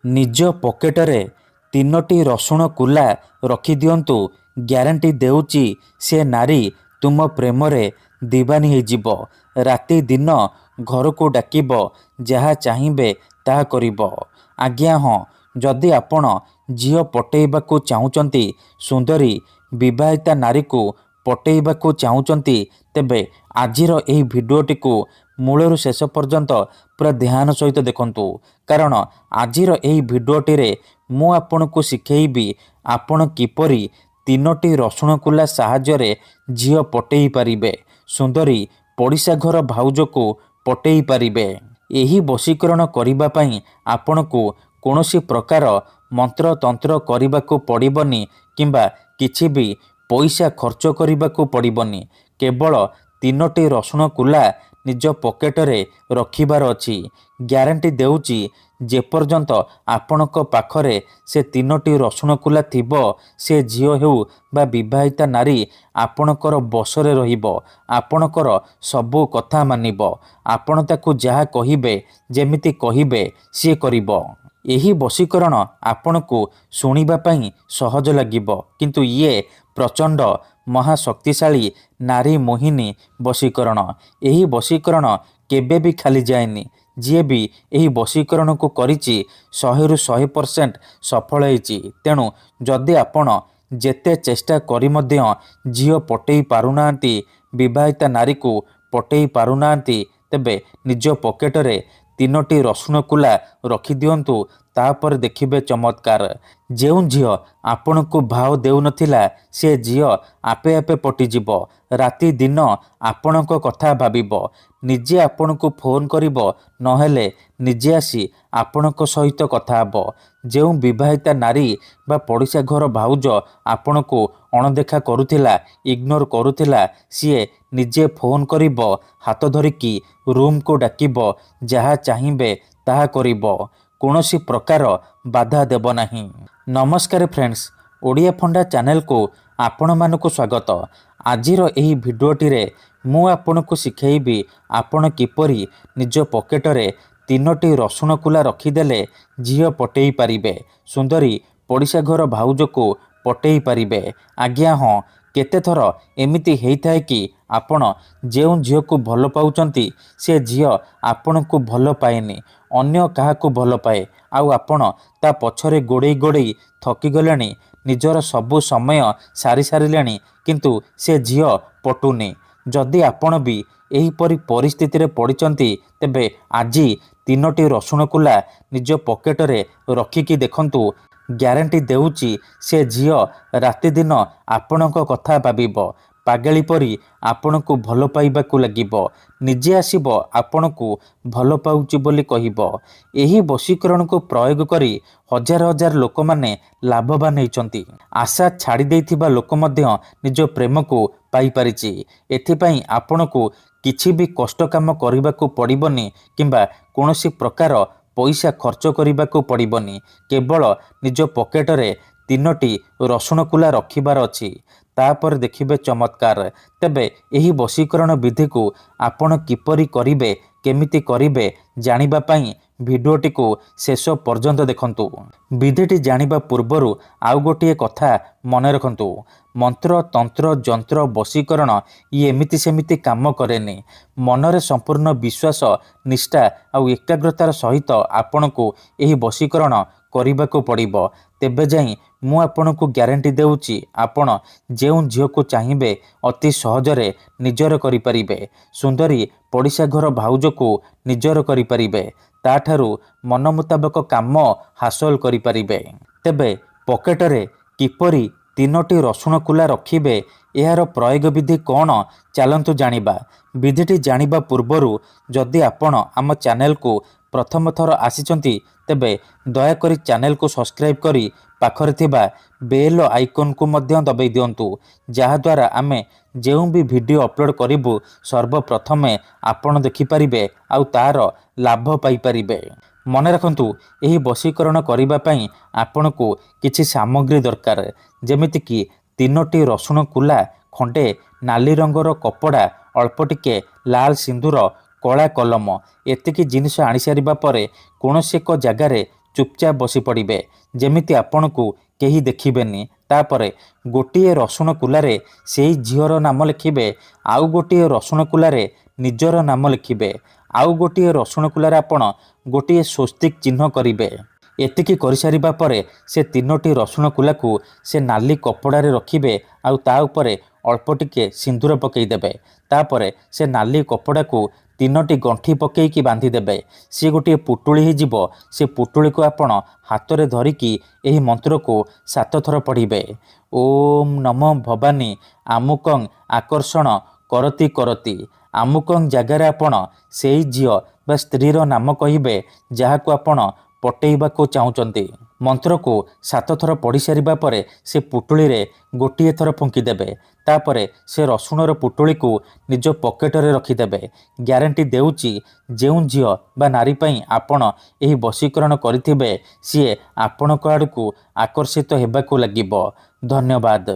ନିଜ ପକେଟରେ 3ଟି ରସୁଣ କୁଲା ରଖିଦିଅନ୍ତୁ। ଗ୍ୟାରେଣ୍ଟି ଦେଉଛି ସେ ନାରୀ ତୁମ ପ୍ରେମରେ ଦିବାନୀ ହେଇଯିବ। ରାତି ଦିନ ଘରକୁ ଡାକିବ, ଯାହା ଚାହିଁବେ ତାହା କରିବ। ଆଜ୍ଞା ହଁ, ଯଦି ଆପଣ ଝିଅ ପଟେଇବାକୁ ଚାହୁଁଛନ୍ତି, ସୁନ୍ଦରୀ ବିବାହିତା ନାରୀକୁ ପଟେଇବାକୁ ଚାହୁଁଛନ୍ତି, ତେବେ ଆଜିର ଏହି ଭିଡ଼ିଓଟିକୁ ମୂଳରୁ ଶେଷ ପର୍ଯ୍ୟନ୍ତ ପୁରା ଧ୍ୟାନ ସହିତ ଦେଖନ୍ତୁ। କାରଣ ଆଜିର ଏହି ଭିଡ଼ିଓଟିରେ ମୁଁ ଆପଣଙ୍କୁ ଶିଖେଇବି ଆପଣ କିପରି 3ଟି ରସୁଣ କୁଲା ସାହାଯ୍ୟରେ ଝିଅ ପଟେଇ ପାରିବେ, ସୁନ୍ଦରୀ ପଡ଼ିଶା ଘର ଭାଉଜକୁ ପଟେଇ ପାରିବେ। ଏହି ବଶୀକରଣ କରିବା ପାଇଁ ଆପଣଙ୍କୁ କୌଣସି ପ୍ରକାର ମନ୍ତ୍ରତନ୍ତ୍ର କରିବାକୁ ପଡ଼ିବନି କିମ୍ବା କିଛି ବି ପଇସା ଖର୍ଚ୍ଚ କରିବାକୁ ପଡ଼ିବନି। କେବଳ 3ଟି ରସୁଣ କୁଲା ନିଜ ପକେଟରେ ରଖିବାର ଅଛି। ଗ୍ୟାରେଣ୍ଟି ଦେଉଛି ଯେପର୍ଯ୍ୟନ୍ତ ଆପଣଙ୍କ ପାଖରେ ସେ 3ଟି ରସୁଣ କୁଲା ଥିବ, ସେ ଝିଅ ହେଉ ବା ବିବାହିତା ନାରୀ ଆପଣଙ୍କର ବଶରେ ରହିବ। ଆପଣଙ୍କର ସବୁ କଥା ମାନିବ। ଆପଣ ତାକୁ ଯାହା କହିବେ, ଯେମିତି କହିବେ ସିଏ କରିବ। ଏହି ବଶୀକରଣ ଆପଣଙ୍କୁ ଶୁଣିବା ପାଇଁ ସହଜ ଲାଗିବ, କିନ୍ତୁ ଇଏ ପ୍ରଚଣ୍ଡ ମହାଶକ୍ତିଶାଳୀ ନାରୀ ମୋହିନୀ ବଶୀକରଣ। ଏହି ବଶୀକରଣ କେବେ ବି ଖାଲି ଯାଏନି। ଯିଏ ବି ଏହି ବଶୀକରଣକୁ କରିଛି 100ରୁ 100% ସଫଳ ହେଇଛି। ତେଣୁ ଯଦି ଆପଣ ଯେତେ ଚେଷ୍ଟା କରି ମଧ୍ୟ ଝିଅ ପଟେଇ ପାରୁନାହାନ୍ତି, ବିବାହିତା ନାରୀକୁ ପଟେଇ ପାରୁନାହାନ୍ତି, ତେବେ ନିଜ ପକେଟରେ 3ଟି ରସୁଣ କୁଲା ରଖିଦିଅନ୍ତୁ। ତାପରେ ଦେଖିବେ ଚମତ୍କାର। ଯେଉଁ ଝିଅ ଆପଣଙ୍କୁ ଭାव ଦେଉନଥିଲା, ସେ ଝିଅ ଆପେ ଆପେ ପଟିଯିବ। ରାତି ଦିନ ଆପଣଙ୍କ କଥା ଭାବିବ। ନିଜେ ଆପଣଙ୍କୁ ଫୋନ୍ କରିବ, ନହେଲେ ନିଜେ ଆସି ଆପଣଙ୍କ ସହିତ କଥା ହେବ। ଯେଉଁ ବିବାହିତା ନାରୀ ବା ପଡ଼ିଶା ଘର ଭାଉଜ ଆପଣଙ୍କୁ ଅଣଦେଖା କରୁଥିଲା, ଇଗ୍ନୋର କରୁଥିଲା, ସିଏ ନିଜେ ଫୋନ୍ କରିବ, ହାତ ଧରିକି ରୁମ୍କୁ ଡାକିବ, ଯାହା ଚାହିଁବେ ତାହା କରିବ। କୌଣସି ପ୍ରକାର ବାଧା ଦେବ ନାହିଁ। ନମସ୍କାର ଫ୍ରେଣ୍ଡସ୍, ଓଡ଼ିଆ ଫଣ୍ଡା ଚ୍ୟାନେଲକୁ ଆପଣମାନଙ୍କୁ ସ୍ୱାଗତ। ଆଜିର ଏହି ଭିଡ଼ିଓଟିରେ ମୁଁ ଆପଣଙ୍କୁ ଶିଖେଇବି ଆପଣ କିପରି ନିଜ ପକେଟରେ 3ଟି ରସୁଣ କୁଲା ରଖିଦେଲେ ଝିଅ ପଟେଇ ପାରିବେ, ସୁନ୍ଦରୀ ପଡ଼ିଶା ଘର ଭାଉଜକୁ ପଟେଇ ପାରିବେ। ଆଜ୍ଞା ହଁ, କେତେଥର ଏମିତି ହେଇଥାଏ କି ଆପଣ ଯେଉଁ ଝିଅକୁ ଭଲ ପାଉଛନ୍ତି, ସେ ଝିଅ ଆପଣଙ୍କୁ ଭଲ ପାଏନି, ଅନ୍ୟ କାହାକୁ ଭଲ ପାଏ। ଆଉ ଆପଣ ତା ପଛରେ ଗୋଡ଼େଇ ଗୋଡ଼େଇ ଥକିଗଲେଣି, ନିଜର ସବୁ ସମୟ ସାରି ସାରିଲେଣି, କିନ୍ତୁ ସେ ଝିଅ ପଟୁନି। ଯଦି ଆପଣ ବି ଏହିପରି ପରିସ୍ଥିତିରେ ପଡ଼ିଛନ୍ତି, ତେବେ ଆଜି 3ଟି ରସୁଣ କୁଲା ନିଜ ପକେଟରେ ରଖିକି ଦେଖନ୍ତୁ। ଗ୍ୟାରେଣ୍ଟି ଦେଉଛି ସେ ଝିଅ ରାତିଦିନ ଆପଣଙ୍କ କଥା ଭାବିବ, ପାଗଳି ପରି ଆପଣଙ୍କୁ ଭଲ ପାଇବାକୁ ଲାଗିବ। ନିଜେ ଆସିବ, ଆପଣଙ୍କୁ ଭଲ ପାଉଛି ବୋଲି କହିବ। ଏହି ବଶୀକରଣକୁ ପ୍ରୟୋଗ କରି ହଜାର ହଜାର ଲୋକମାନେ ଲାଭବାନ ହେଇଛନ୍ତି। ଆଶା ଛାଡ଼ି ଦେଇଥିବା ଲୋକ ମଧ୍ୟ ନିଜ ପ୍ରେମକୁ ପାଇପାରିଛି। ଏଥିପାଇଁ ଆପଣଙ୍କୁ କିଛି ବି କଷ୍ଟ କାମ କରିବାକୁ ପଡ଼ିବନି କିମ୍ବା କୌଣସି ପ୍ରକାର ପଇସା ଖର୍ଚ୍ଚ କରିବାକୁ ପଡ଼ିବନି। କେବଳ ନିଜ ପକେଟରେ 3ଟି ରସୁଣ କୁଲା ରଖିବାର ଅଛି। ତାପରେ ଦେଖିବେ ଚମତ୍କାର। ତେବେ ଏହି ବଶୀକରଣ ବିଧିକୁ ଆପଣ କିପରି କରିବେ, କେମିତି କରିବେ, ଜାଣିବା ପାଇଁ ଭିଡ଼ିଓଟିକୁ ଶେଷ ପର୍ଯ୍ୟନ୍ତ ଦେଖନ୍ତୁ। ବିଧିଟି ଜାଣିବା ପୂର୍ବରୁ ଆଉ ଗୋଟିଏ କଥା ମନେ ରଖନ୍ତୁ। ମନ୍ତ୍ର, ତନ୍ତ୍ର, ଯନ୍ତ୍ର, ବଶୀକରଣ ଇଏ ଏମିତି ସେମିତି କାମ କରେନି। ମନରେ ସମ୍ପୂର୍ଣ୍ଣ ବିଶ୍ୱାସ, ନିଷ୍ଠା ଆଉ ଏକାଗ୍ରତାର ସହିତ ଆପଣଙ୍କୁ ଏହି ବଶୀକରଣ କରିବାକୁ ପଡ଼ିବ। ତେବେ ଯାଇ ମୁଁ ଆପଣଙ୍କୁ ଗ୍ୟାରେଣ୍ଟି ଦେଉଛି ଆପଣ ଯେଉଁ ଝିଅକୁ ଚାହିଁବେ ଅତି ସହଜରେ ନିଜର କରିପାରିବେ। ସୁନ୍ଦରୀ ପଡ଼ିଶା ଘର ଭାଉଜକୁ ନିଜର କରିପାରିବେ। ତାଠାରୁ ମନ ମୁତାବକ କାମ ହାସଲ କରିପାରିବେ। ତେବେ ପକେଟରେ କିପରି 3ଟି ରସୁଣ କୁଲା ରଖିବେ, ଏହାର ପ୍ରୟୋଗ ବିଧି କ'ଣ, ଚାଲନ୍ତୁ ଜାଣିବା। ବିଧିଟି ଜାଣିବା ପୂର୍ବରୁ ଯଦି ଆପଣ ଆମ ଚ୍ୟାନେଲକୁ ପ୍ରଥମ ଥର ଆସିଛନ୍ତି, ତେବେ ଦୟାକରି ଚ୍ୟାନେଲକୁ ସବସ୍କ୍ରାଇବ୍ କରି ପାଖରେ ଥିବା ବେଲ୍ ଆଇକନ୍କୁ ମଧ୍ୟ ଦବାଇ ଦିଅନ୍ତୁ, ଯାହାଦ୍ୱାରା ଆମେ ଯେଉଁ ବି ଭିଡ଼ିଓ ଅପଲୋଡ଼ କରିବୁ ସର୍ବପ୍ରଥମେ ଆପଣ ଦେଖିପାରିବେ ଆଉ ତାର ଲାଭ ପାଇପାରିବେ। ମନେ ରଖନ୍ତୁ, ଏହି ବଶୀକରଣ କରିବା ପାଇଁ ଆପଣଙ୍କୁ କିଛି ସାମଗ୍ରୀ ଦରକାର, ଯେମିତିକି 3ଟି ରସୁଣ କୁଲା, ଖଣ୍ଡେ ନାଲି ରଙ୍ଗର କପଡ଼ା, ଅଳ୍ପ ଟିକେ ଲାଲ ସିନ୍ଦୁର, କଳା କଲମ। ଏତିକି ଜିନିଷ ଆଣିସାରିବା ପରେ କୌଣସି ଏକ ଜାଗାରେ ଚୁପଚାପ ବସି ପଡ଼ିବେ, ଯେମିତି ଆପଣଙ୍କୁ କେହି ଦେଖିବେନି। ତାପରେ ଗୋଟିଏ ରସୁଣ କୁଲାରେ ସେଇ ଝିଅର ନାମ ଲେଖିବେ, ଆଉ ଗୋଟିଏ ରସୁଣ କୁଲାରେ ନିଜର ନାମ ଲେଖିବେ, ଆଉ ଗୋଟିଏ ରସୁଣ କୁଲାରେ ଆପଣ ଗୋଟିଏ ସ୍ୱସ୍ତିକ ଚିହ୍ନ କରିବେ। ଏତିକି କରିସାରିବା ପରେ ସେ 3ଟି ରସୁଣ କୁଲାକୁ ସେ ନାଲି କପଡ଼ାରେ ରଖିବେ, ଆଉ ତା ଉପରେ ଅଳ୍ପ ଟିକେ ସିନ୍ଦୁର ପକାଇଦେବେ। ତାପରେ ସେ ନାଲି କପଡ଼ାକୁ 3ଟି ଗଣ୍ଠି ପକାଇକି ବାନ୍ଧିଦେବେ। ସିଏ ଗୋଟିଏ ପୁଟୁଳି ହେଇଯିବ। ସେ ପୁଟୁଳିକୁ ଆପଣ ହାତରେ ଧରିକି ଏହି ମନ୍ତ୍ରକୁ 7 ଥର ପଢ଼ିବେ। ଓମ୍ ନମଃ ଭବାନୀ ଆମୁକଂ ଆକର୍ଷଣ କରତି କରତି। ଆମୁକଂ ଜାଗାରେ ଆପଣ ସେଇ ଝିଅ ବା ସ୍ତ୍ରୀର ନାମ କହିବେ ଯାହାକୁ ଆପଣ ପଟେଇବାକୁ ଚାହୁଁଛନ୍ତି। ମନ୍ତ୍ରକୁ 7 ଥର ପଢ଼ି ସାରିବା ପରେ ସେ ପୁଟୁଳିରେ ଗୋଟିଏ ଥର ଫୁଙ୍କିଦେବେ। ତାପରେ ସେ ରସୁଣର ପୁଟୁଳିକୁ ନିଜ ପକେଟରେ ରଖିଦେବେ। ଗ୍ୟାରେଣ୍ଟି ଦେଉଛି, ଯେଉଁ ଝିଅ ବା ନାରୀ ପାଇଁ ଆପଣ ଏହି ବଶୀକରଣ କରିଥିବେ ସିଏ ଆପଣଙ୍କ ଆଡ଼କୁ ଆକର୍ଷିତ ହେବାକୁ ଲାଗିବ। ଧନ୍ୟବାଦ।